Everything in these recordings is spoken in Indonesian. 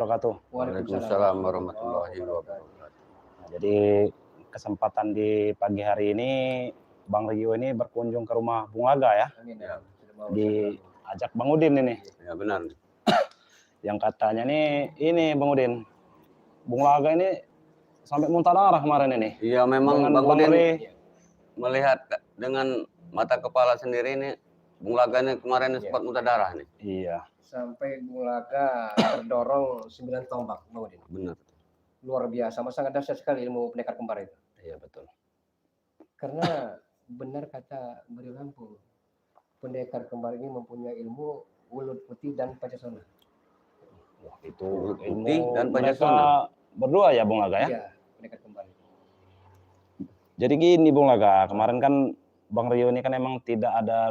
wabarakatuh. Waalaikumsalam warahmatullahi wabarakatuh. Nah, jadi kesempatan di pagi hari ini Bang Rio ini berkunjung ke rumah Bung Laga ya. Ya, Diajak Bang Udin ini. ya benar. Yang katanya nih ini Bang Udin, Bung Laga ini sampai muntah darah kemarin ini. Iya memang Dengan Bang Bang Udin Re. melihat dengan mata kepala sendiri ini Bung Laga ini kemarin sempat muntah darah nih. Iya. Sampai Bung Laga terdorong 9 tombak, Bang Udin. Benar. Luar biasa, sangat dahsyat sekali ilmu pendekar kembar itu. Iya betul. Karena benar kata Beri Lampung, pendekar kembar ini mempunyai ilmu ulut putih dan pancasona. Wah, itu Ulut ilmu putih dan mereka pancasona. berdua ya Bung Laga ya. Iya, pendekar kembar itu. Jadi gini Bung Laga, kemarin kan Bang Rio ini kan emang tidak ada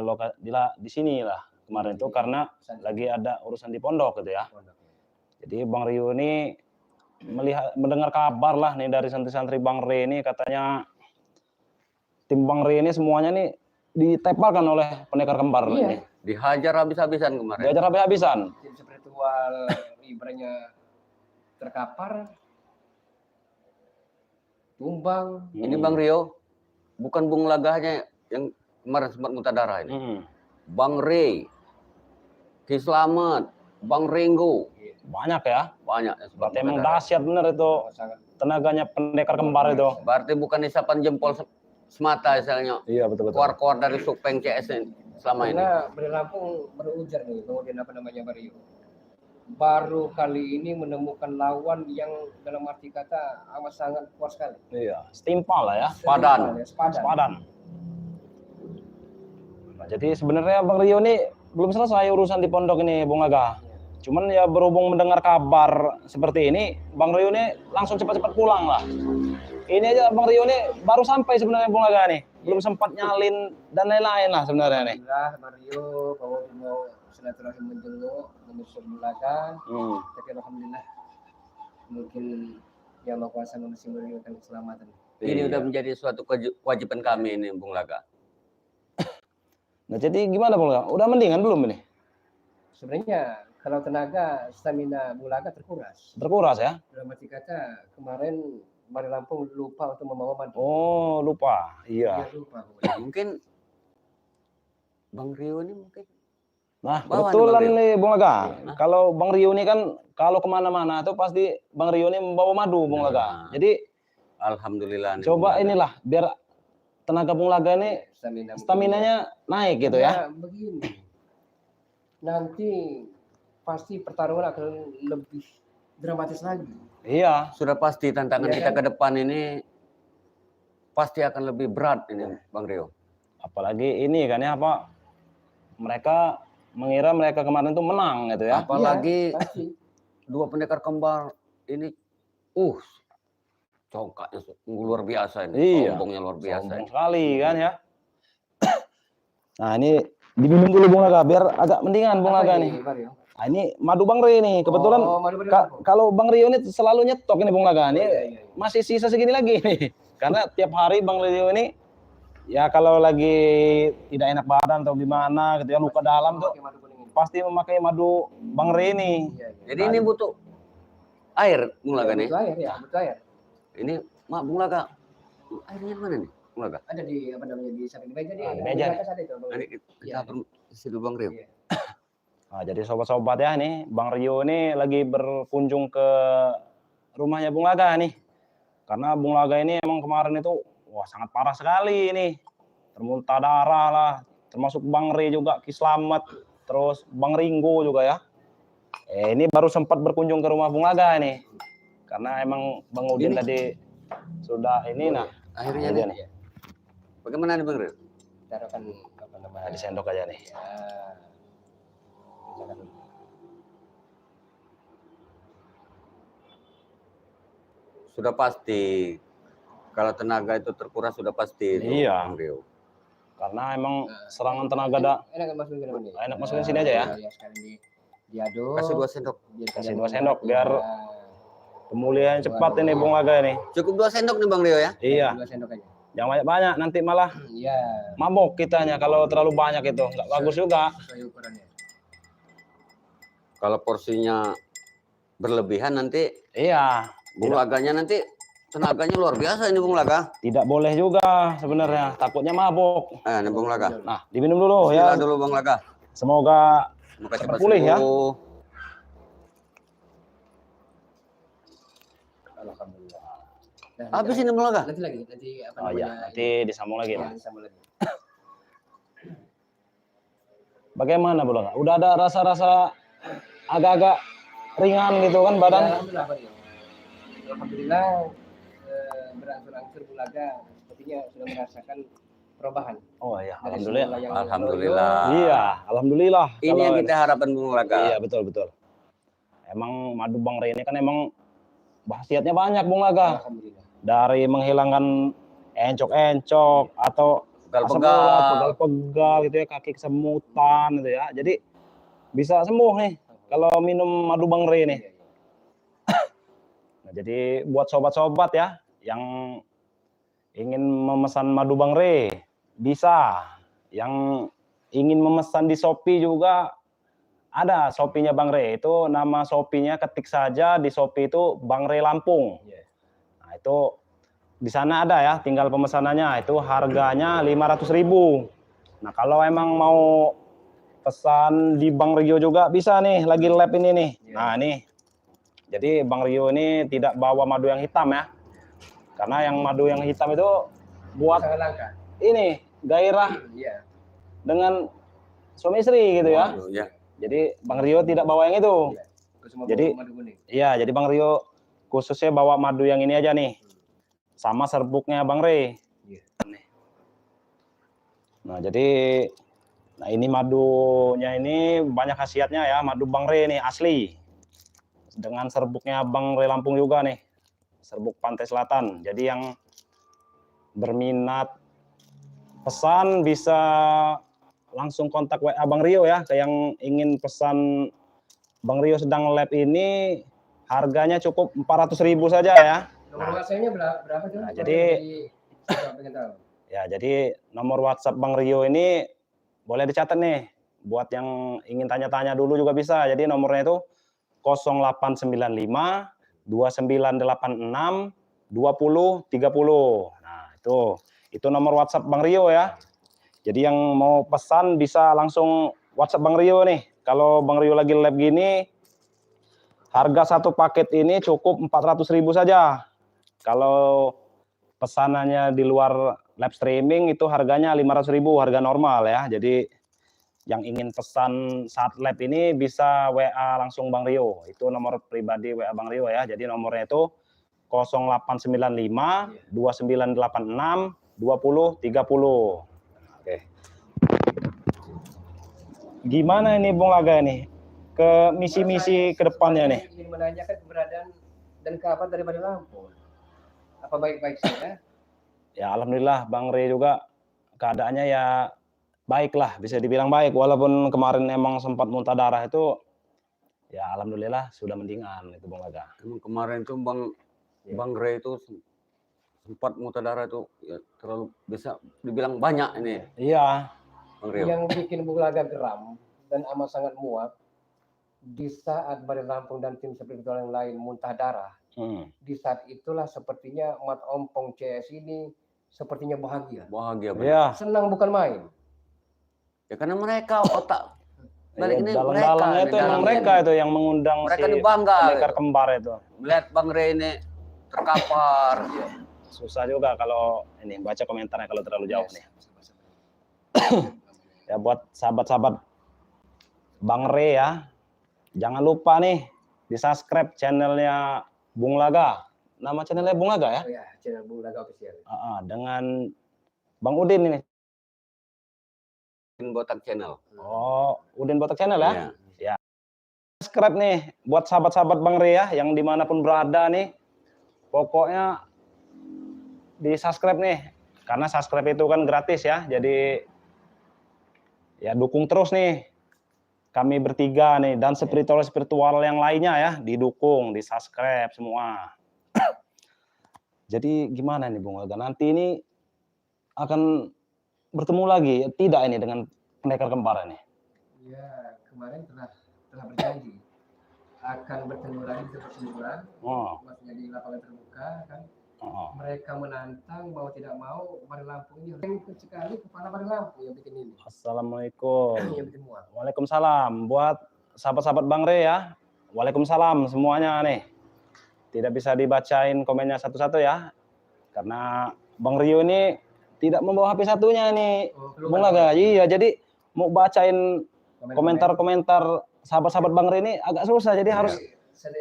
di sini lah kemarin itu karena lagi ada urusan di pondok gitu ya. Jadi Bang Rio ini mendengar kabar lah nih dari santri-santri Bang Re ini, katanya tim Bang Re ini semuanya nih ditepalkan oleh pendekar kembar ini. Dihajar habis-habisan kemarin. Diajar habis-habisan. Tim spiritual ibaratnya terkapar, tumbang. Ini Bang Rio, bukan Bung Laganya yang kemarin sempat muntah darah ini. Bang Re, Ki Slamet, Bang Ringo. Banyak ya. Banyak yang sempat Berarti muntah emang darah. dahsyat bener itu tenaganya pendekar kembar itu. Berarti bukan isapan jempol semata misalnya. Iya betul-betul. Keluar-keluar dari Supeng CS ini selama ini. Karena Beri Lampung berujar nih, kemudian apa namanya Mario. Baru kali ini menemukan lawan yang dalam arti kata amat sangat kuat sekali. Iya, setimpal lah ya. Padan. Sepadan. Nah, jadi sebenarnya Bang Rio ini belum selesai urusan di pondok ini Bung Laga. Cuman ya berhubung mendengar kabar seperti ini, Bang Rio ini langsung cepat-cepat pulang lah. Ini aja Bang Rio ini baru sampai sebenarnya Bung Laga nih. Belum sempat nyalin dan lain-lain lah sebenarnya nih. Alhamdulillah Mario bahwa mau silaturahim menjenguk menyusul belakang. Tapi alhamdulillah mungkin yang Maha Kuasa masih memberikan keselamatan. Ini udah menjadi suatu kewajiban kami ini Bung Laga. Nah jadi gimana Bung Laga? Udah mendingan belum ini? Sebenarnya kalau tenaga stamina Bung Laga terkuras. Terkuras ya? Dalam arti kata kemarin Bari Lampung lupa untuk membawa madu. Oh lupa, iya. Dia lupa. Mungkin Bang Rio ini mungkin. Nah Bawa kebetulan nih, Bang nih Bung Laga. Nah. Kalau Bang Rio ini kan kalau kemana-mana tuh pasti Bang Rio ini membawa madu Bung Laga. Jadi Alhamdulillah. coba inilah biar tenaga Bung Laga ini staminanya naik gitu ya. Begini. Nanti pasti pertarungan akan lebih dramatis lagi. Iya. Sudah pasti tantangan Iya kita kan? ke depan ini pasti akan lebih berat ini Bang Rio. Apalagi ini kan ya apa, mereka mengira mereka kemarin tuh menang gitu ya. Apalagi Pasti. dua pendekar kembar ini congkaknya luar biasa ini. Iya. Sombongnya luar biasa. Sombong sekali kan ya. Nah ini diminum dulu Bung Laga biar agak mendingan Bung Laga nih. Mario? Nah, ini madu Bang Rio nih. Kebetulan Madu Beri Lampung. kalau Bang Rio ini selalu nyetok ini Bung Laga nih. Iya. Masih sisa segini lagi nih. Karena tiap hari Bang Rio ini ya kalau lagi tidak enak badan atau gimana gitu ya, luka dalam tuh Pakai madu kuning ini. pasti memakai madu Bang Rio ini. Iya. Jadi ini butuh air Bung Laga nih. Butuh air ya, butuh air. Ini Bung Laga. Airnya mana nih Bung Laga? Ada di apa namanya di samping meja Ah, di di meja. atas ada itu. Bang. Ini Iya. kita isi dulu Bang Rio. Iya. Nah, jadi sobat-sobat ya nih, Bang Rio ini lagi berkunjung ke rumahnya Bung Laga nih. Karena Bung Laga ini emang kemarin itu wah sangat parah sekali ini. Termuntah darah lah, termasuk Bang Re juga, Ki Slamet, terus Bang Ringo juga ya. Ini baru sempat berkunjung ke rumah Bung Laga nih. Karena emang Bang Udin tadi sudah ini nah. Akhirnya Ini nih. nih. Bagaimana nih Bang Rio? Taruhkan apa namanya? Nah, disendok aja nih. Ya. Misalkan Sudah pasti kalau tenaga itu terkuras sudah pasti itu, Iya. Bang Rio. Karena emang serangan tenaga enak masukin ke dalam ini. enak masukin sini aja ya. Ya, sekali diaduk. Kasih 2 sendok. Kasih 2 sendok biar pemulihan cepat ini Bung Laga ini. Cukup 2 sendok nih Bang Rio ya. Iya. 2 sendok aja. Jangan banyak-banyak nanti malah Iya. mabok kitanya kalau terlalu banyak itu. Nggak bagus juga. Sesuai ukurannya. Kalau porsinya berlebihan nanti Iya, Bung Laganya nanti tenaganya luar biasa ini Bung Laga. tidak boleh juga sebenarnya, takutnya mabuk. Ini Bung Laga. Nah, diminum dulu Bismillah ya. dulu Bung Laga. Semoga cepat pulih ya. Alhamdulillah. Nah, Habis ini Bung Laga. nanti apa Oh iya, namanya? nanti disambung lagi. Ya, Mas. disambung lagi. Bagaimana Bu Laga? Udah ada rasa-rasa agak-agak ringan gitu kan badan? Ya, alhamdulillah, Pak Rio. Alhamdulillah berangsur-angsur Bu Laga sepertinya sudah merasakan perubahan. Oh iya, Dari alhamdulillah. semula yang Alhamdulillah. Iya, alhamdulillah. Ini Kalau yang kita harapkan Bung Laga. Iya, betul. Emang madu Bang Rey ini kan emang khasiatnya banyak Bung Laga. Alhamdulillah. Dari menghilangkan encok-encok atau asam Pegal-pegal. urat, pegal-pegal gitu ya, kaki kesemutan gitu ya. Jadi bisa sembuh nih kalau minum madu Bang Rey ini. Iya. Nah, jadi buat sobat-sobat ya yang ingin memesan madu Bang Rey bisa. Yang ingin memesan di Shopee juga ada Shopee-nya Bang Rey. Itu nama Shopee-nya ketik saja di Shopee itu Bang Rey Lampung. Iya. Nah, itu di sana ada ya, tinggal pemesanannya. Itu harganya 500.000. Nah, kalau emang mau pesan di Bang Rio juga bisa nih, lagi lab ini nih. Iya. Nah, nih. Jadi Bang Rio ini tidak bawa madu yang hitam ya. Karena yang madu yang hitam itu buat Sangat langka. ini gairah Iya. dengan suami istri gitu ya. Waduh, ya. Jadi Bang Rio tidak bawa yang itu. Iya. Terus mau Jadi- bawa madu kuning. Iya, jadi Bang Rio khususnya bawa madu yang ini aja nih. Sama serbuknya Bang Rey. Iya. Nah, jadi ini madunya ini banyak khasiatnya ya, madu Bang Rey nih asli. Dengan serbuknya Bang Rey Lampung juga nih. Serbuk Pantai Selatan. Jadi yang berminat pesan bisa langsung kontak WA Bang Rio ya, ke yang ingin pesan Bang Rio sedang lab ini harganya cukup 400.000 saja ya. Nomor WhatsApp-nya berapa tuh? Nah, jadi- Saya pengen tahu. Ya, jadi nomor WhatsApp Bang Rio ini boleh dicatat nih. Buat yang ingin tanya-tanya dulu juga bisa. Jadi nomornya itu 0895 2986 2030. Nah, itu nomor WhatsApp Bang Rio ya. Jadi yang mau pesan bisa langsung WhatsApp Bang Rio nih. Kalau Bang Rio lagi lab gini, harga satu paket ini cukup 400.000 saja. Kalau pesanannya di luar live streaming itu harganya 500.000, harga normal ya. Jadi yang ingin pesan saat lab ini bisa WA langsung Bang Rio. Itu nomor pribadi WA Bang Rio ya. Jadi nomornya itu 0895 2986 2030. Oke. Gimana ini Bung Laga ini? Ke misi-misi ke depannya nih. Ingin menanyakan keberadaan dan kapan daripada Lampung. Apa baik-baik saja? Ya alhamdulillah Bang Rey juga keadaannya ya baiklah, bisa dibilang baik. Walaupun kemarin emang sempat muntah darah itu, ya alhamdulillah sudah mendingan itu Bung Laga. Emang kemarin tuh Bang Rey itu sempat muntah darah itu ya, terlalu bisa dibilang banyak ini Iya, Bang Rio. Yang bikin Bung Laga geram dan amat sangat muak di saat Bari Lampung dan tim spiritual yang lain muntah darah. Di saat itulah sepertinya Mat Ompong CS ini sepertinya bahagia. Bahagia benar. iya. Senang bukan main. Ya karena mereka otak balik ini Dalang-dalangnya itu emang dalangnya mereka ini. itu yang mengundang Mereka si ini bangga pendekar kembar itu. melihat Bang Rey ini terkapar. Susah juga kalau ini baca komentarnya kalau terlalu jauh nih. Ya buat sahabat-sahabat Bang Rey ya, jangan lupa nih di subscribe channelnya Bung Laga. Nama channelnya Bung Laga ya? Oh ya, channel Bung Laga official. Dengan Bang Udin ini. Botak channel. Oh, Udin Botak channel ya? Iya. Subscribe nih buat sahabat-sahabat Bang Rey ya, yang dimanapun berada nih. Pokoknya di subscribe nih, karena subscribe itu kan gratis ya. Jadi ya dukung terus nih kami bertiga nih dan spiritual yang lainnya ya, didukung, di subscribe semua. Jadi gimana nih Bung Laga? Nanti ini akan bertemu lagi tidak ini dengan pendekar kembar ini? Ya, kemarin telah berjanji. akan bertemu lagi di tempat hiburan, maksudnya di lapangan terbuka kan. Mereka menantang mau tidak mau Bari Lampung ini rengkuh sekali kepala Bari Lampung yang bikin ini. Assalamualaikum. Yang bikin muat. Waalaikumsalam. Buat sahabat-sahabat Bang Rey ya. Waalaikumsalam semuanya nih. Tidak bisa dibacain komennya satu-satu ya. Karena Bang Rio ini tidak membawa HP satunya nih. Bung Laga. Iya, jadi mau bacain komentar-komentar sahabat-sahabat Bang Rey ini agak susah. Jadi harus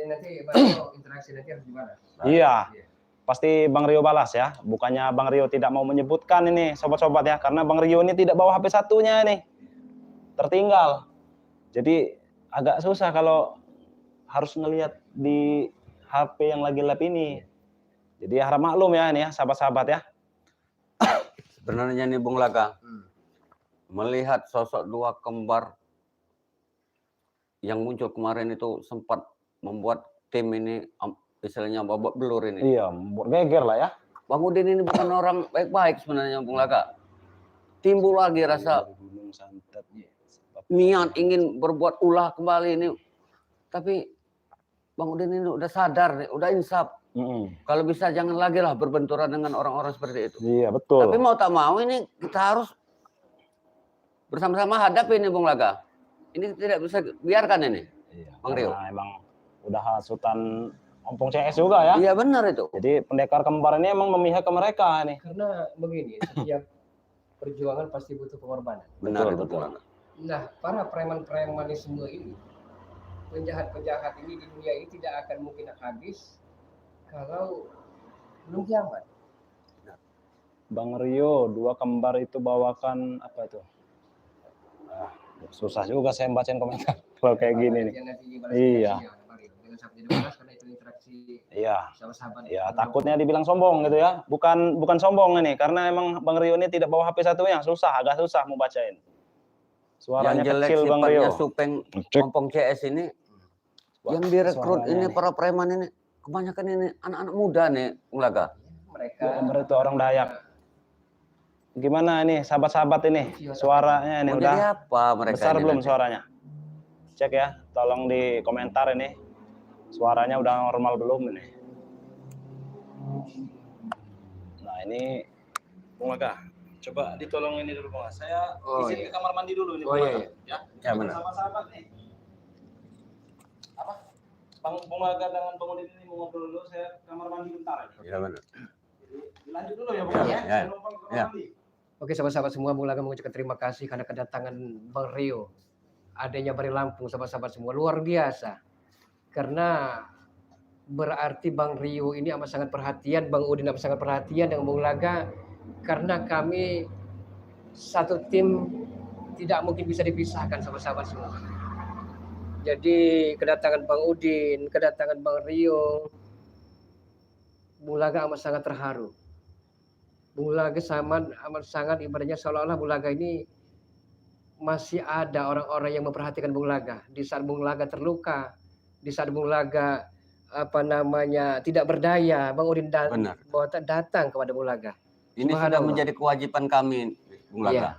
nanti baru interaksi nanti harus gimana? Iya. Pasti Bang Rio balas ya. Bukannya Bang Rio tidak mau menyebutkan ini sobat-sobat ya. Karena Bang Rio ini tidak bawa HP satunya nih. Tertinggal. Jadi agak susah kalau harus ngelihat di HP yang lagi live ini. Jadi harap maklum ya ini ya sahabat-sahabat ya. Sebenarnya nih Bung Laga, melihat sosok dua kembar yang muncul kemarin itu sempat membuat tim ini istilahnya babak belur ini. Iya, membuat geger lah ya. Bang Udin ini bukan orang baik-baik sebenarnya Bung Laga. Timbul lagi rasa niat ingin berbuat ulah kembali ini. Tapi Bang Udin ini udah sadar nih, udah insaf. Kalau bisa jangan lagi lah berbenturan dengan orang-orang seperti itu. Iya, betul. Tapi mau tak mau ini kita harus bersama-sama hadapi ini Bung Laga. Ini tidak bisa biarkan ini. Iya, Bang Rio. Emang udah hasutan Ompong CS juga ya. Iya benar itu. Jadi pendekar kembar ini emang memihak ke mereka nih. Karena begini, setiap perjuangan pasti butuh pengorbanan. Benar betul, itu. betul. Nah, para preman-premanisme ini, penjahat-penjahat ini di dunia ini tidak akan mungkin habis kalau belum kiamat. Bang Rio, dua kembar itu bawakan apa itu? Susah juga saya bacain komentar kalau kayak gini nih. Iya. Karena itu interaksi Iya. sahabat-sahabat. Ya, takutnya dibilang sombong gitu ya. Bukan sombong ini, karena emang Bang Rio ini tidak bawa HP satunya, agak susah mau bacain. Suaranya yang jelek kecil Bang Rio. Supeng Ompong CS ini yang direkrut ini para preman ini kebanyakan ini anak-anak muda nih Bung Laga. Mereka itu orang Dayak. Gimana ini sahabat-sahabat ini suaranya ini udah jadi apa mereka besar ini belum nanti? Suaranya? Cek ya, tolong di komentar ini suaranya udah normal belum ini. Nah ini Bung Laga, coba ditolong ini dulu Bung. Saya izin ke kamar mandi dulu ini. Oh iya. Ya, Ya benar. sahabat-sahabat nih. Apa? Bung Laga dengan Bang Udin ini mau ngobrol dulu, saya ke kamar mandi bentar aja. Iya benar. Dilanjut dulu ya Bung ya. Ya. Saya numpang ke kamar Ya. mandi. Oke, sahabat-sahabat semua, Bung Laga mengucapkan terima kasih karena kedatangan Bang Rio. Adanya Bari Lampung, sahabat-sahabat semua, luar biasa. Karena berarti Bang Rio ini amat sangat perhatian, Bang Udin amat sangat perhatian dengan Bung Laga. Karena kami satu tim tidak mungkin bisa dipisahkan, sahabat-sahabat semua. Jadi kedatangan Bang Udin, kedatangan Bang Rio, Bung Laga amat sangat terharu. Bung Laga amat sangat ibaratnya seolah-olah Bung Laga ini masih ada orang-orang yang memperhatikan Bung Laga. Di saat Bung Laga terluka, di saat Bung Laga tidak berdaya, Bang Udin datang kepada Bung Laga. Ini sudah menjadi kewajiban kami Bung Laga. Iya.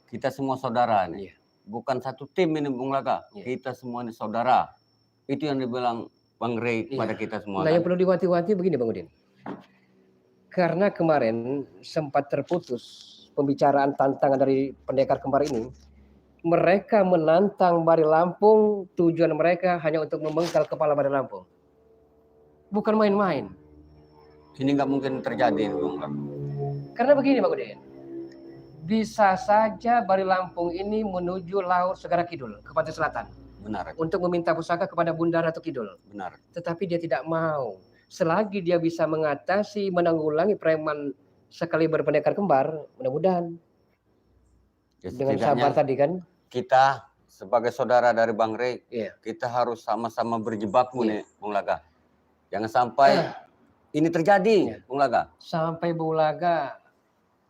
Kita semua saudara nih. Iya. Bukan satu tim ini Bung Laga. Iya. Kita semua ini saudara. Itu yang dibilang Bang Rey kepada kita semua. Nah, yang perlu diwati-wati begini Bang Udin. Karena kemarin sempat terputus pembicaraan tantangan dari pendekar kembar ini. Mereka menantang Bari Lampung, tujuan mereka hanya untuk membengkal kepala Bari Lampung. Bukan main-main. Ini nggak mungkin terjadi Bung Laga. Karena begini Bang Udin. Bisa saja Bari Lampung ini menuju Laut Segara Kidul, ke pantai selatan. Benar. Untuk meminta pusaka kepada Bunda Ratu Kidul. Benar. Tetapi dia tidak mau. Selagi dia bisa mengatasi, menanggulangi preman sekali berpendekar kembar, mudah-mudahan Ya, dengan sabar tadi kan. Kita sebagai saudara dari Bang Rey, Iya. kita harus sama-sama berjibaku nih Bung Laga. Jangan sampai ini terjadi Bung Laga. Sampai Bung Laga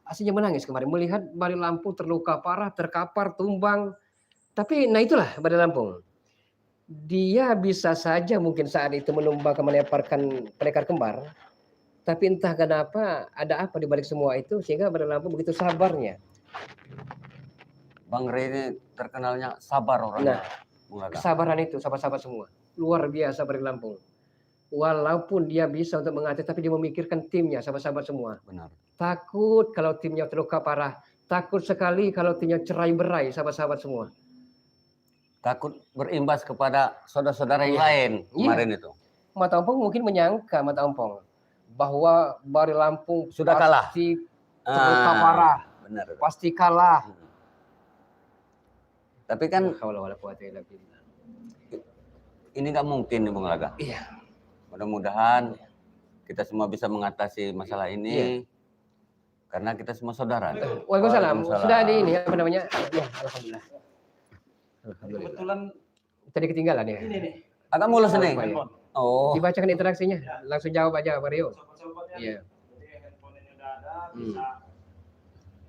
aslinya menangis kemarin melihat Bari Lampung terluka parah, terkapar, tumbang. Tapi nah itulah Bari Lampung. Dia bisa saja mungkin saat itu menumbangkan melemparkan pendekar kembar. Tapi entah kenapa ada apa di balik semua itu sehingga Bari Lampung begitu sabarnya. Bang Rey ini terkenalnya sabar orangnya. Nah, Bung Laga. kesabaran itu sahabat-sahabat semua. luar biasa Bari Lampung. Walaupun dia bisa untuk mengatur, tapi dia memikirkan timnya, sahabat-sahabat semua. Benar. Takut kalau timnya terluka parah. Takut sekali kalau timnya cerai-berai, sahabat-sahabat semua. Takut berimbas kepada saudara-saudara yang lain kemarin itu. Mata Ompong mungkin menyangka Mata Ompong bahwa Bari Lampung Sudah kalah. pasti terluka parah, Benar. pasti kalah. Tapi kan ini nggak mungkin nih Bung Laga. Iya. Mudah-mudahan kita semua bisa mengatasi masalah ini karena kita semua saudara. Waalaikumsalam. Sudah di ini apa namanya? Ya, alhamdulillah. Kebetulan Tadi ketinggalan ya. ini nih. Agak mulus nih. Handphone. Oh. Dibacakan interaksinya, langsung jawab aja Mario. Sobat-sobatnya. Iya. Jadi handphone ini udah ada, bisa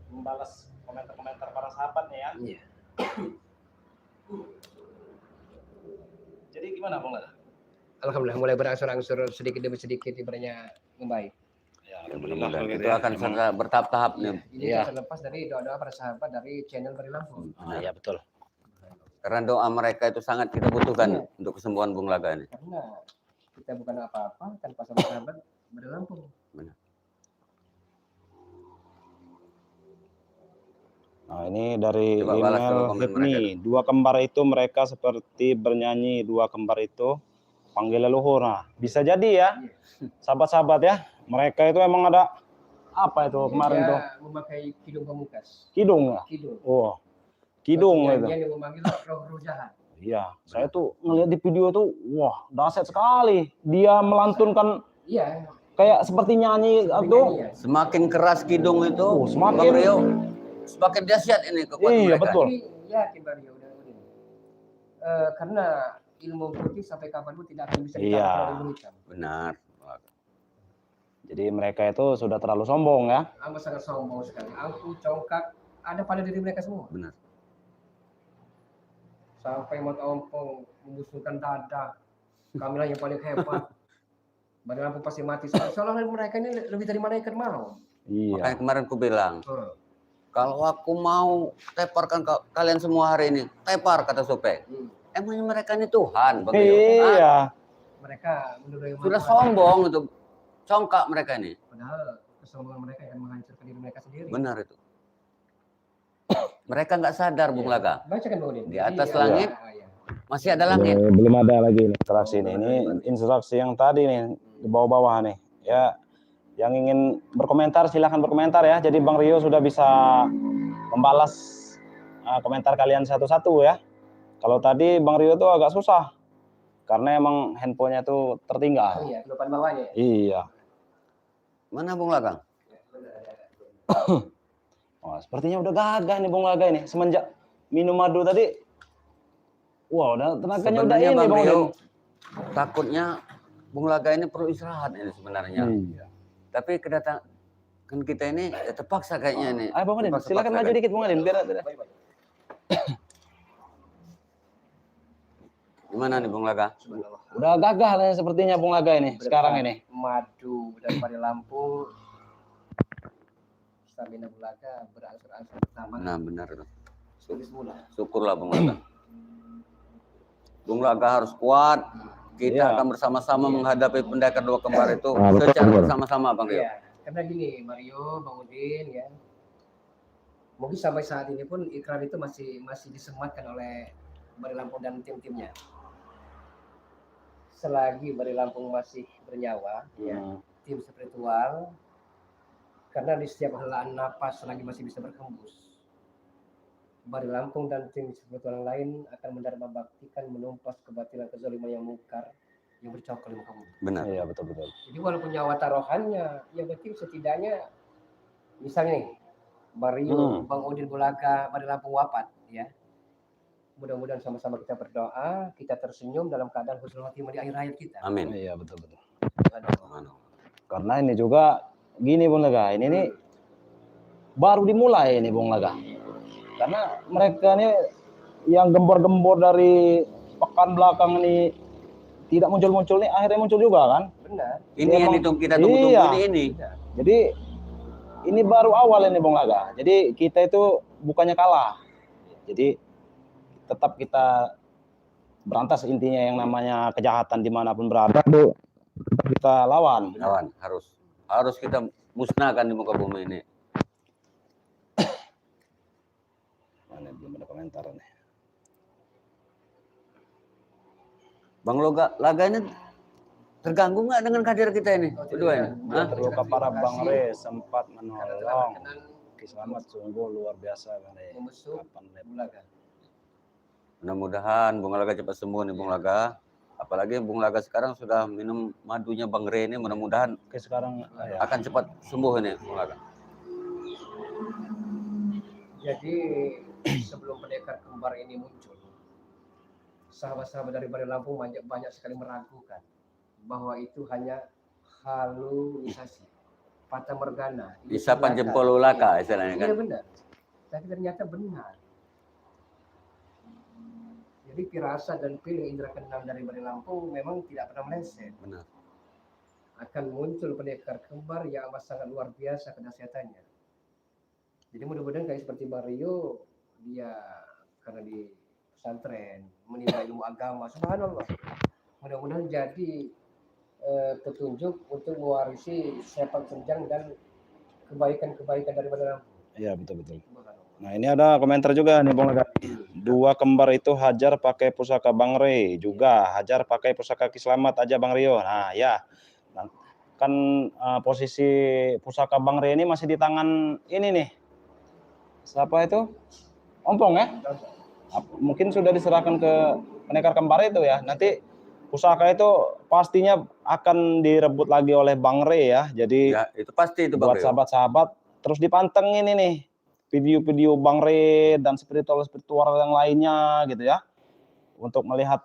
membalas komentar-komentar para sahabat nih ya. Iya. Jadi gimana Bung Laga? Alhamdulillah mulai berangsur-angsur sedikit demi sedikit ibaratnya membaik. Ya, Mudah-mudahan itu akan bertahap-tahap nih. Ini terlepas dari doa-doa para sahabat dari channel Bari Lampung. Iya betul. Karena doa mereka itu sangat kita butuhkan untuk kesembuhan Bung Laga ini. Karena kita bukan apa-apa tanpa sahabat Bari Lampung. Benar. Nah ini dari Coba balas dulu email komen Hipni, dua kembar itu mereka seperti bernyanyi, dua kembar itu panggil leluhur. Nah, bisa jadi ya, sahabat-sahabat ya, mereka itu emang ada apa itu kemarin tuh? Memakai kidung pamungkas. Kidung ya? Kidung. Oh, kidung itu. Yang memanggil roh-roh jahat. Iya, saya tuh ngeliat di video tuh, wah dahsyat sekali. Dia melantunkan Iya. kayak seperti nyanyi tuh. Semakin keras kidung itu, semakin- Bang Rio, semakin dahsyat ini kekuatan Iya, mereka. betul. Tapi yakin Mario udah. Karena ilmu putih sampai kapanpun tidak akan bisa Iya. dikalahkan oleh ilmu hitam. Benar. Jadi mereka itu sudah terlalu sombong ya. Amat sangat sombong sekali. Angku, congkak, ada pada diri mereka semua. Benar. Sampai Mata Ompong membusungkan dada. Kamilah yang paling hebat. Bari Lampung pasti mati. Seolah-olah mereka ini lebih dari malaikat mau. Iya. Makanya kemarin aku bilang, kalau aku mau teparkan kalian semua hari ini, tepar kata Sope. Emangnya mereka ini Tuhan, Bang Rio? Iya. Mereka menurut Sudah sombong itu, congkak mereka ini. Padahal kesombongan mereka akan menghancurkan diri mereka sendiri. Benar itu. Mereka nggak sadar, Bung Laga. Baca kan Bang Udin? Di atas Iya, langit iya. masih ada langit. Belum ada lagi nih instruksi ini. Ini instruksi yang tadi nih di bawah-bawah nih. Ya, yang ingin berkomentar silahkan berkomentar ya. Jadi Bang Rio sudah bisa membalas komentar kalian satu-satu ya. Kalau tadi Bang Rio tuh agak susah karena emang handphonenya tuh Oh tertinggal. iya, kelupaan bawahnya. Iya. Mana Bung Laga? Oh, sepertinya udah gagah nih Bung Laga ini semenjak minum madu tadi. Wah, udah tenaganya udah Sebenarnya ini Bang Bang Rio, Udin. takutnya Bung Laga ini perlu istirahat ini sebenarnya. Iya. Tapi kedatangan kita ini ya terpaksa kayaknya ini. Ayo Bang Udin, Terpaksa silakan maju kan. dikit Bang Udin biar ada. Gimana nih Bung Laga? Udah gagah lah sepertinya Bung Laga ini sekarang ini. Madu dari Bari Lampung. Stamina Bulaga berangsur-angsur pertama. Nah benar itu. Seperti semula. Syukurlah Bung Laga. Bung Laga harus kuat. Kita Iya. akan bersama-sama menghadapi pendekar dua kembar itu betul, secara betul. bersama-sama Bang Rio. Iya, karena gini Mario, Bang Udin ya. Mungkin sampai saat ini pun ikrar itu masih disematkan oleh Bari Lampung dan tim-timnya. Selagi Bari Lampung masih bernyawa, ya, tim spiritual, karena di setiap helaan napas selagi masih bisa berhembus, Bari Lampung dan tim spiritual yang lain akan mendharma baktikan menumpas kebatilan kezaliman yang mungkar yang bercokol di muka bumi. Benar. Iya betul-betul. Jadi walaupun nyawa taruhannya, yang penting setidaknya misalnya nih, Mario, Bang Udin Bulaga, Bari Lampung wafat, ya. Mudah-mudahan sama-sama kita berdoa, kita tersenyum dalam keadaan husnul khotimah di akhir hayat kita. Amin. Iya betul-betul. Aduh. Karena ini juga gini Bung Laga, ini nih baru dimulai ini Bung Laga. Karena mereka ini yang gembor-gembor dari pekan belakang ini tidak muncul-muncul nih, akhirnya muncul juga kan. Benar. Ini Dia yang emang- kita tunggu-tunggu Iya. ini. Jadi ini baru awal ini Bung Laga. Jadi kita itu bukannya kalah. Jadi tetap kita berantas intinya yang namanya kejahatan dimanapun berada itu kita lawan. Lawan, harus kita musnahkan di muka bumi ini. Mana belum ada komentar nih. Bang Laga ini terganggu nggak dengan kehadiran kita ini? Berdua ini? Hah? Terluka parah Bang Re sempat menolong. Selamat, sungguh luar biasa Bang Re. Kapan Mudah-mudahan Bung Laga cepat sembuh nih Bung Laga. Apalagi Bung Laga sekarang sudah minum madunya Bang Re ini, mudah-mudahan sekarang akan cepat sembuh ini Bung Laga. Jadi sebelum pendekar kembar ini muncul, sahabat-sahabat dari Bari Lampung banyak sekali meragukan bahwa itu hanya halusinasi, fata morgana. Isapan jempol ulaka istilahnya kan. Iya benar, tapi ternyata benar. Jadi firasat dan feeling indera keenam dari Bari Lampung memang tidak pernah meleset. Benar. Akan muncul pendekar kembar yang amat sangat luar biasa kedahsyatannya. Jadi mudah-mudahan kayak seperti Mario, dia karena di pesantren menimba ilmu agama, subhanallah. Mudah-mudahan jadi petunjuk untuk mewarisi sepak terjang dan kebaikan-kebaikan dari Bari Lampung. Iya betul. Nah ini ada komentar juga nih Bang Laga. Dua kembar itu hajar pakai pusaka Bang Re, juga hajar pakai pusaka Kislamat aja Bang Rio. Nah ya, kan posisi pusaka Bang Re ini masih di tangan ini nih. Siapa itu? Ompong ya? Mungkin sudah diserahkan ke pendekar kembar itu ya. Nanti pusaka itu pastinya akan direbut lagi oleh Bang Re ya. Jadi ya, itu pasti itu Bang buat sahabat-sahabat terus dipantengin ini nih video-video Bang Re dan spiritual yang lainnya gitu ya. Untuk melihat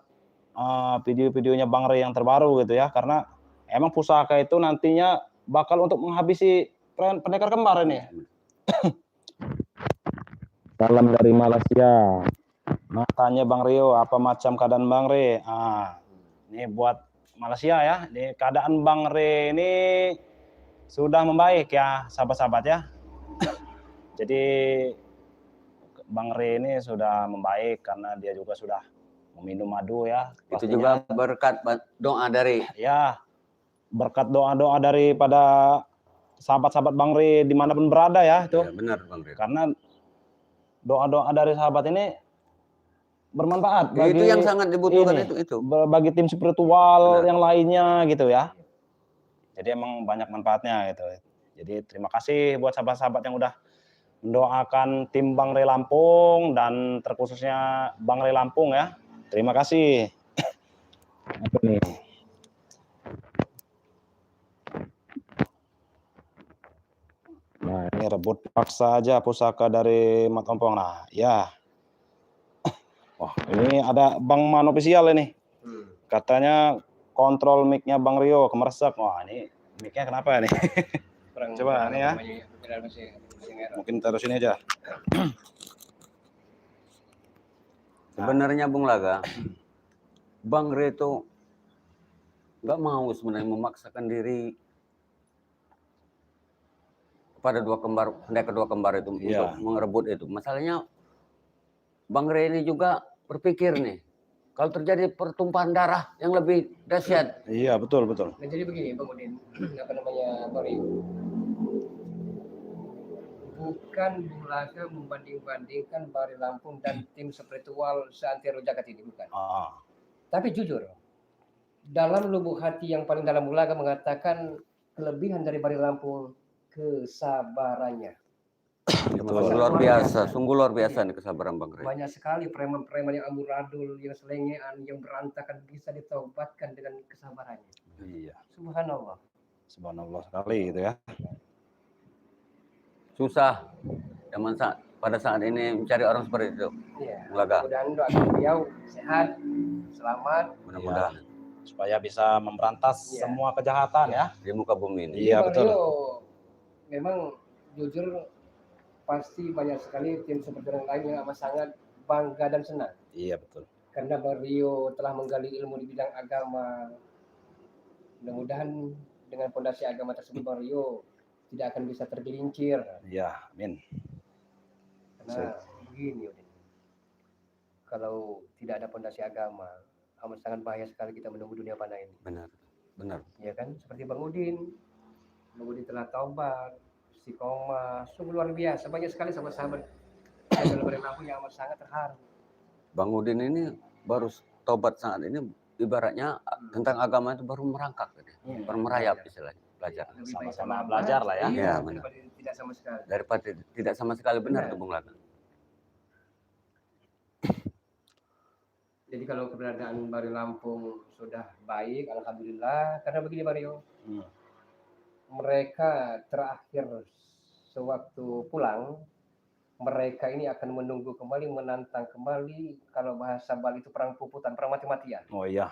video-videonya Bang Re yang terbaru gitu ya. Karena emang pusaka itu nantinya bakal untuk menghabisi pendekar kembar ini. Salam dari Malaysia. Nah, tanya Bang Rio, apa macam keadaan Bang Re? Ini buat Malaysia ya. Ini keadaan Bang Re ini sudah membaik ya, sahabat-sahabat ya. Jadi Bang Re ini sudah membaik karena dia juga sudah meminum madu ya. Pastinya. Itu juga berkat doa dari berkat doa-doa daripada sahabat-sahabat Bang Re dimanapun berada ya itu. Ya, benar Bang Re. Karena doa-doa dari sahabat ini bermanfaat bagi itu yang sangat dibutuhkan itu bagi tim spiritual yang lainnya gitu ya. Jadi emang banyak manfaatnya gitu. Jadi terima kasih buat sahabat-sahabat yang udah mendoakan tim Bang Re Lampung dan terkhususnya Bang Re Lampung ya. Terima kasih. Apa nih? Nah, ini rebut paksa aja pusaka dari Mat Ompong. Nah, ya. Wah, ini ada Bang Man official ini. Katanya kontrol mic-nya Bang Rio kemeresek. Wah, ini mic-nya kenapa ini? Coba ini ya. Mungkin taruh sini aja. Sebenarnya Bung Laga, Bang Re itu nggak mau sebenarnya memaksakan diri pada kedua kembar itu untuk mengerebut itu. Masalahnya Bang Re ini juga berpikir nih, kalau terjadi pertumpahan darah yang lebih dahsyat. Iya, betul. Nah, jadi begini Bang Udin, apa namanya Mario? Bukan Bung Laga membanding-bandingkan Bari Lampung dan tim spiritual seantero jagat ini, bukan. Tapi jujur, dalam lubuk hati yang paling dalam Bung Laga mengatakan kelebihan dari Bari Lampung kesabarannya. Luar biasa, sungguh luar biasa nih kesabaran Bang Re. Banyak sekali preman-preman yang amburadul, yang selengean, yang berantakan bisa ditaubatkan dengan kesabarannya. Iya. Subhanallah. Subhanallah sekali gitu ya. Susah pada saat ini mencari orang seperti itu. Iya. Laga. Mudah-mudahan doakan beliau sehat, selamat. Mudah-mudahan. Supaya bisa memberantas semua kejahatan ya di muka bumi ini. Iya betul. Memang jujur pasti banyak sekali tim seperti yang lain yang amat sangat bangga dan senang. Iya betul. Karena Bang Rio telah menggali ilmu di bidang agama. Mudah-mudahan dengan fondasi agama tersebut Bang Rio tidak akan bisa tergelincir. Iya, amin. Karena begini, kalau tidak ada fondasi agama, amat sangat bahaya sekali kita menunggu dunia fana ini. Benar, benar. Ya kan, seperti Bang Udin telah taubat, istiqomah, sungguh luar biasa, banyak sekali sahabat-sahabat yang Lampung yang amat sangat terharu. Bang Udin ini baru tobat saat ini, ibaratnya tentang agama itu baru merangkak, baru merayap istilahnya, belajar. Sama-sama belajar lah ya. Iya, daripada tidak sama sekali. Daripada tidak sama sekali, benar tuh Bung Laka. Jadi kalau keberadaan Bario Lampung sudah baik, alhamdulillah. Karena begini Bario, mereka terakhir sewaktu pulang, mereka ini akan menunggu kembali, menantang kembali. Kalau bahasa Bali itu perang puputan, perang mati-matian. Oh iya.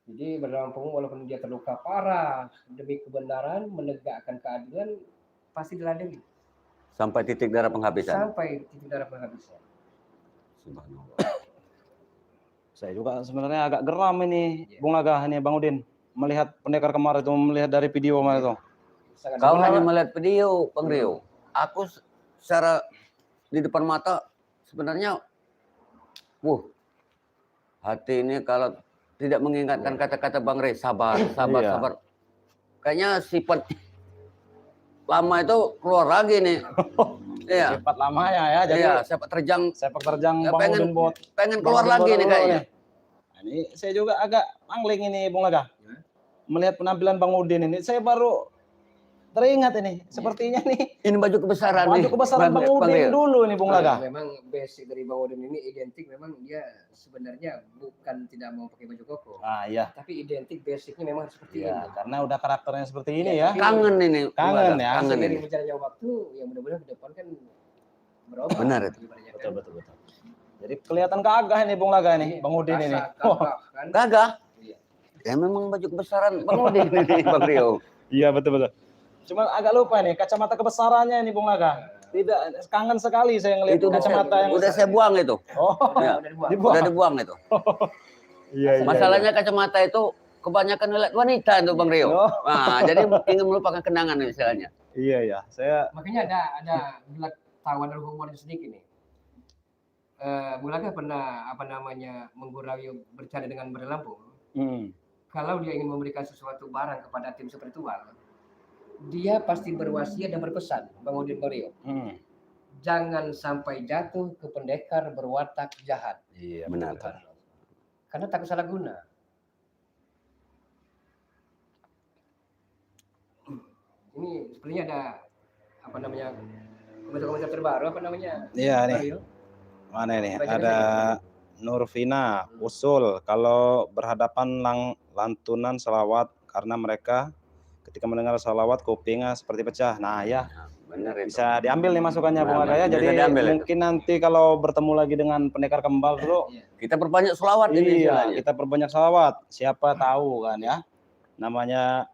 Jadi Bario Lampung walaupun dia terluka parah demi kebenaran, menegakkan keadilan, pasti diladeni. Sampai titik darah penghabisan. Sampai titik darah penghabisan. Subhanallah. Saya juga sebenarnya agak geram ini, Bung Laga, ini Bang Udin, melihat pendekar kemarin itu, melihat dari video kemarin itu. Kau hanya melihat video, Bang Rio. Aku secara di depan mata sebenarnya, hati ini kalau tidak mengingatkan kata-kata Bang Rio, sabar, sabar, Iya. sabar. Kayaknya sifat lama itu keluar lagi nih. Iya. Sifat lamanya ya, jadi Iya, sepak terjang ya, Bang Udin buat pengen keluar lagi nih kayaknya. Nah, ini saya juga agak angling ini Bung Laga. Melihat penampilan Bang Udin ini, saya baru teringat ini, sepertinya nih. Ini baju kebesaran nih. Baju kebesaran Bang Udin dulu nih Bung Laga. Memang basic dari Bang Udin ini identik, memang dia sebenarnya bukan tidak mau pakai baju koko. Ah iya. Tapi identik basicnya memang seperti Ya, ini. karena udah karakternya seperti ini ya. Kangen ini. Kangen ya. Kangen Seiring ini. berjalannya waktu, yang mudah-mudahan ke depan kan berubah. Benar itu. Ibaratnya kan. Betul. Jadi kelihatan gagah ini Bung Laga nih, Bang Udin ini. Gagah, kan? Gagah. Iya. Ya memang baju kebesaran Bang Udin ini Bang Rio. Iya betul. Cuma agak lupa nih kacamata kebesarannya ini Bung Laga. Tidak, kangen sekali saya ngelihat Itu kacamata yang udah saya buang itu. Oh, Ya, Udah dibuang. dibuang. udah dibuang itu. Iya. Masalahnya kacamata itu kebanyakan ngeliat wanita itu Bang Rio. Oh. Nah, jadi ingin melupakan kenangan misalnya. Iya. Saya Makanya ada belak tawa dan humor sedikit nih. Mulanya pernah menggurau bercanda dengan Bario Lampung. Kalau dia ingin memberikan sesuatu barang kepada tim spiritual, dia pasti berwasiat dan berpesan, Bang Udin Bario. Jangan sampai jatuh ke pendekar berwatak jahat. Iya, Benar. Karena takut salah guna. Ini sepertinya ada komentar terbaru Iya nih. Bario? Mana ini? Baca Ada Nurvina usul kalau berhadapan lantunan salawat karena mereka ketika mendengar salawat kupingnya seperti pecah. Nah ya, Benar itu. bisa diambil nih masukannya Bung Laga ya. Bisa Jadi diambil itu. mungkin nanti kalau bertemu lagi dengan pendekar kembal dulu, Kita perbanyak selawat ini iya istilahnya. kita perbanyak salawat. Siapa tahu kan ya, namanya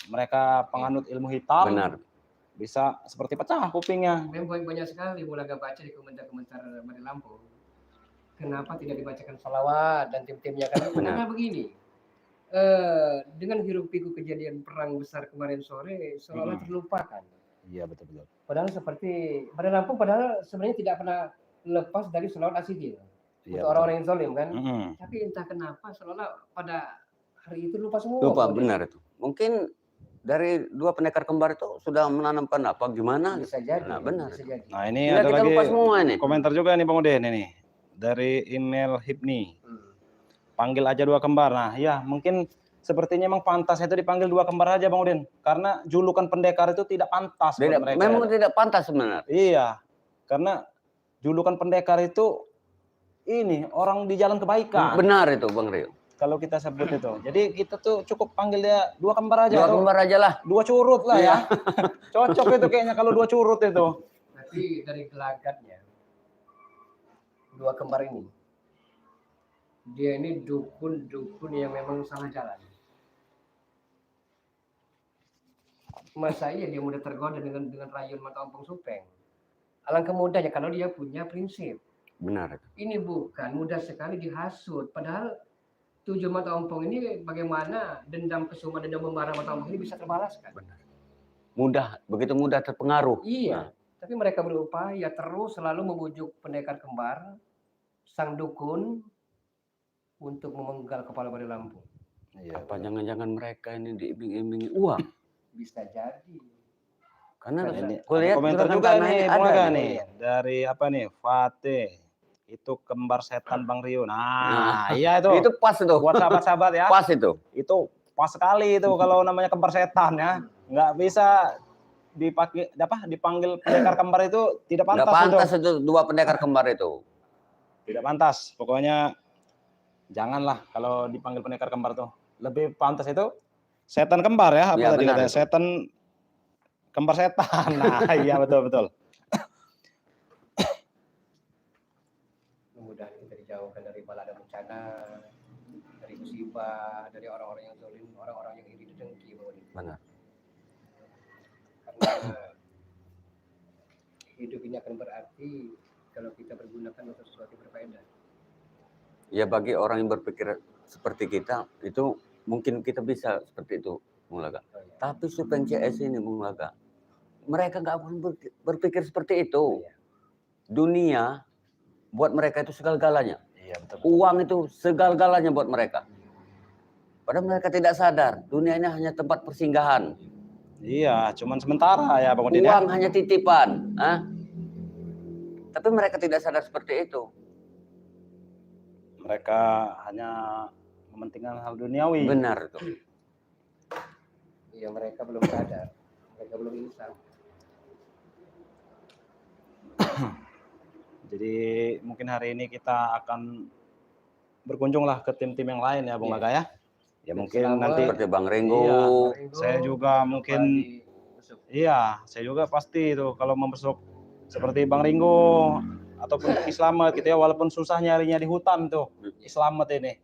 mereka penganut ilmu hitam. Benar. Bisa seperti pecah kupingnya. Memang banyak sekali Mulaga baca di komentar-komentar Bario Lampung. Kenapa tidak dibacakan salawat dan tim-timnya kan? Karena begini, dengan hiruk pikuk kejadian perang besar kemarin sore seolah terlupakan. Iya betul. Padahal seperti Bario Lampung padahal sebenarnya tidak pernah lepas dari salawat asidil Iya, untuk orang-orang yang zalim kan. Mm-mm. Tapi entah kenapa seolah pada hari itu lupa semua. Lupa, benar itu. Mungkin dari dua pendekar kembar itu sudah menanamkan apa gimana? Bisa jadi. Nah, benar. Bisa jadi. Nah ini Gila, ada kita lagi lupa semua ini. komentar juga nih Bang Udin ini dari email Hipni. Panggil aja dua kembar. Nah ya mungkin sepertinya memang pantas itu dipanggil dua kembar aja Bang Udin. Karena julukan pendekar itu tidak pantas buat mereka. Memang tidak pantas sebenarnya. Iya, karena julukan pendekar itu ini orang di jalan kebaikan. Benar itu Bang Rio. Kalau kita sebut itu. Jadi kita tuh cukup panggil dia dua kembar aja. Dua atau kembar aja lah. dua curut lah ya. Cocok itu kayaknya kalau dua curut itu. Tapi dari gelagatnya dua kembar ini, dia ini dukun yang memang salah jalan. Masa iya dia mudah tergoda dengan rayuan mata ompong supeng. Alangkah mudahnya kalau dia punya prinsip. Benar itu. Ini bukan mudah sekali dihasut. Padahal tujuan mata ompong ini bagaimana dendam kesuma, dendam memarah mata ompong ini bisa terbalaskan. Benar. Mudah, begitu mudah terpengaruh. Iya. Tapi mereka berupaya terus selalu membujuk pendekar kembar, sang dukun, untuk memenggal kepala Bari Lampung. Iya. Apa jangan-jangan mereka ini diiming-imingi uang? Bisa jadi. Karena Ini kulihat ada komentar juragan juga tanah nih, ini Bung ada Laga nih. nih. Dari apa nih? Fatih. Itu kembar setan Bang Rio. Nah, iya itu. Itu pas itu. Buat sahabat-sahabat ya. Pas itu. Itu pas sekali itu kalau namanya kembar setan ya. Nggak bisa dipanggil pendekar kembar itu tidak pantas. Nggak pantas itu dua pendekar kembar itu. Tidak pantas. Pokoknya janganlah kalau dipanggil pendekar kembar tuh. Lebih pantas itu setan kembar ya. Apa Ya, tadi benar katanya? itu. Setan kembar setan. Nah, iya betul. Mudah kita dijauhkan dari balada bencana, dari musibah, dari orang-orang yang zalim, orang-orang yang iri dan dengki. Benar. Karena hidup ini akan berarti kalau kita bergunakan untuk sesuatu yang berfaedah. Ya bagi orang yang berpikir seperti kita itu mungkin kita bisa seperti itu, Bung Laga. Tapi Supeng CS ini, Bung Laga, mereka nggak akan berpikir seperti itu. Dunia buat mereka itu segala-galanya. Iya betul. Uang itu segala-galanya buat mereka. Padahal mereka tidak sadar dunia ini hanya tempat persinggahan. Iya, cuman sementara ya Bang Udin. Uang hanya titipan. Tapi mereka tidak sadar seperti itu. Mereka hanya mementingkan hal duniawi. Benar itu. Iya, mereka belum sadar, mereka belum insaf. Jadi mungkin hari ini kita akan berkunjung lah ke tim-tim yang lain ya Bung Laga ya. Ya mungkin nanti seperti Bang Ringo. Iya, saya juga mungkin saya juga pasti itu kalau membesuk seperti Bang Ringo ataupun Islamet gitu ya, walaupun susah nyarinya di hutan tuh Islamet ini.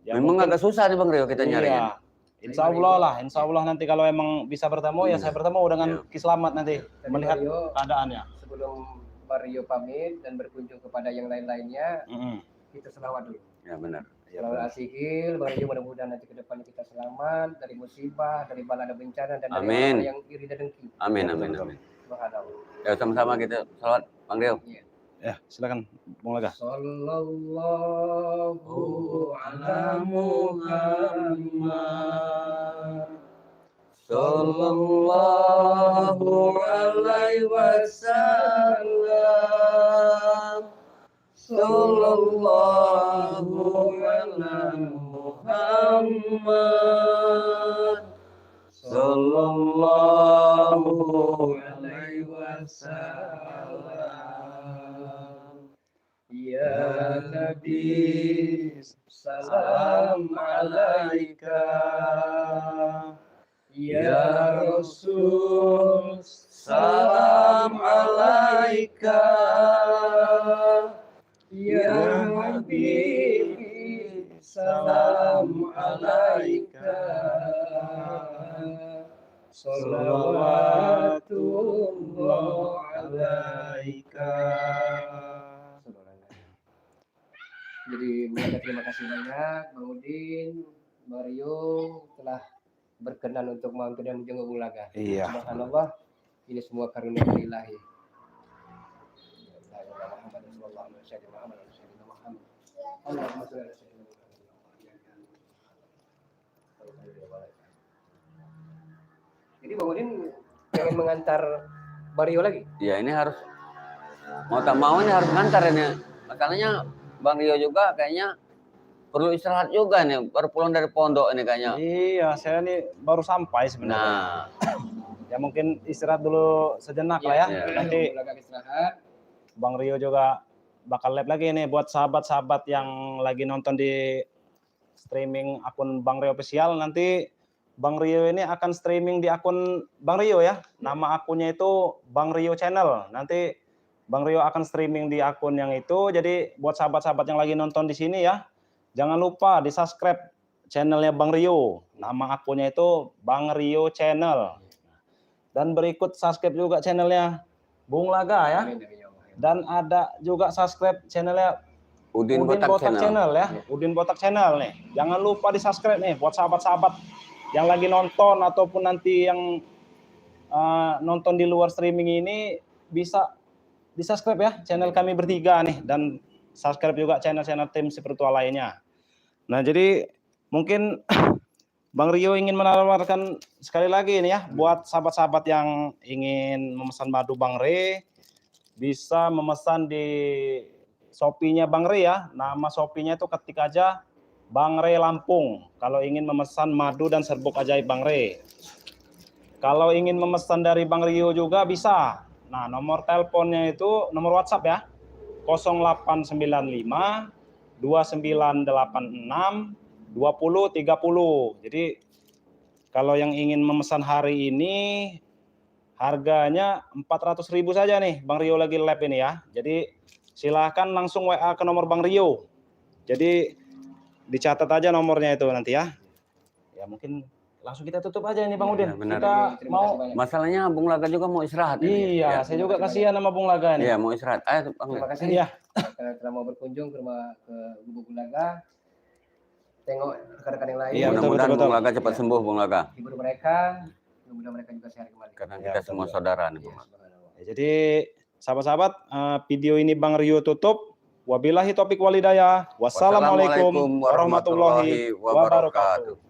Ya, memang agak susah nih Bang Rio kita nyarinya. Insya Allah nanti kalau emang bisa bertemu ya saya bertemu dengan Islamet nanti melihat keadaannya. Sebelum Mario pamit dan berkunjung kepada yang lain-lainnya, kita selawat dulu. Ya benar. Selawat asyikil, Bang Rio mudah-mudahan nanti ke depan kita selamat dari musibah, dari balada bencana dan dari orang yang iri dan dengki. Amin. Ya sama-sama kita selawat Bang Rio. Ya, silakan Bung Laga. Sallallahu ala Muhammad. Sallallahu alaihi wasallam. Sallallahu ala Muhammad. Sallallahu alaihi wasallam. Ya Nabi, salam alaika. Ya Rasul, salam alaika. Ya Habib, salam alaika. Salawatullah alaika. Jadi terima kasih banyak Bang Udin, Mario telah berkenan untuk mampir dan menjenguk Bung Laga. Iya. Subhanallah, ini semua karunia ilahi. Jadi Bang Udin pengen mengantar Mario lagi? Ya ini harus mau tak mau ini harus ngantar ini. Makanya Bang Rio juga kayaknya perlu istirahat juga nih, baru pulang dari pondok ini kayaknya. Iya, saya nih baru sampai sebenarnya. Ya mungkin istirahat dulu sejenak lah ya. Nanti istirahat. Bang Rio juga bakal live lagi nih buat sahabat-sahabat yang lagi nonton di streaming akun Bang Rio Official. Nanti Bang Rio ini akan streaming di akun Bang Rio ya. Nama akunnya itu Bang Rio Channel. Nanti Bang Rio akan streaming di akun yang itu. Jadi buat sahabat-sahabat yang lagi nonton di sini ya, jangan lupa di subscribe channelnya Bang Rio. Nama akunnya itu Bang Rio Channel. Dan berikut subscribe juga channelnya Bung Laga ya. Dan ada juga subscribe channelnya Udin Botak Channel ya. Udin Botak Channel nih. Jangan lupa di subscribe nih buat sahabat-sahabat yang lagi nonton ataupun nanti yang nonton di luar streaming ini bisa di subscribe ya channel kami bertiga nih, dan subscribe juga channel-channel tim spiritual lainnya. Nah, jadi mungkin Bang Rio ingin menawarkan sekali lagi ini ya, buat sahabat-sahabat yang ingin memesan madu Bang Re, bisa memesan di Shopee-nya Bang Re ya. Nama Shopee-nya itu ketik aja Bang Re Lampung. Kalau ingin memesan madu dan serbuk ajaib Bang Re. Kalau ingin memesan dari Bang Rio juga bisa. Nah, nomor teleponnya itu nomor WhatsApp ya. 0895 2986 2030. Jadi kalau yang ingin memesan hari ini harganya 400.000 saja nih Bang Rio lagi live ini ya. Jadi silahkan langsung WA ke nomor Bang Rio. Jadi dicatat aja nomornya itu nanti ya. Ya mungkin langsung kita tutup aja ini Bang Udin. benar. Kita mau Masalahnya Bung Laga juga mau istirahat ini. Iya, saya juga kasihan sama Bung Laga nih. Iya, mau istirahat. Ayo Bang. Terima kasih Iya. karena telah mau berkunjung ke rumah ke Gubuk Bulaga. Tengok rekan-rekan yang lain. Iya, Mudah-mudahan betul. Bung Laga cepat sembuh Bung Laga. Hibur mereka, mudah-mudahan mereka juga sehat kembali. Karena Ya, kita betul, semua betul. saudara nih Bung Laga. Ya, jadi sahabat-sahabat, video ini Bang Rio tutup. Wabillahi taufiq walhidayah. Wassalamualaikum warahmatullahi wabarakatuh.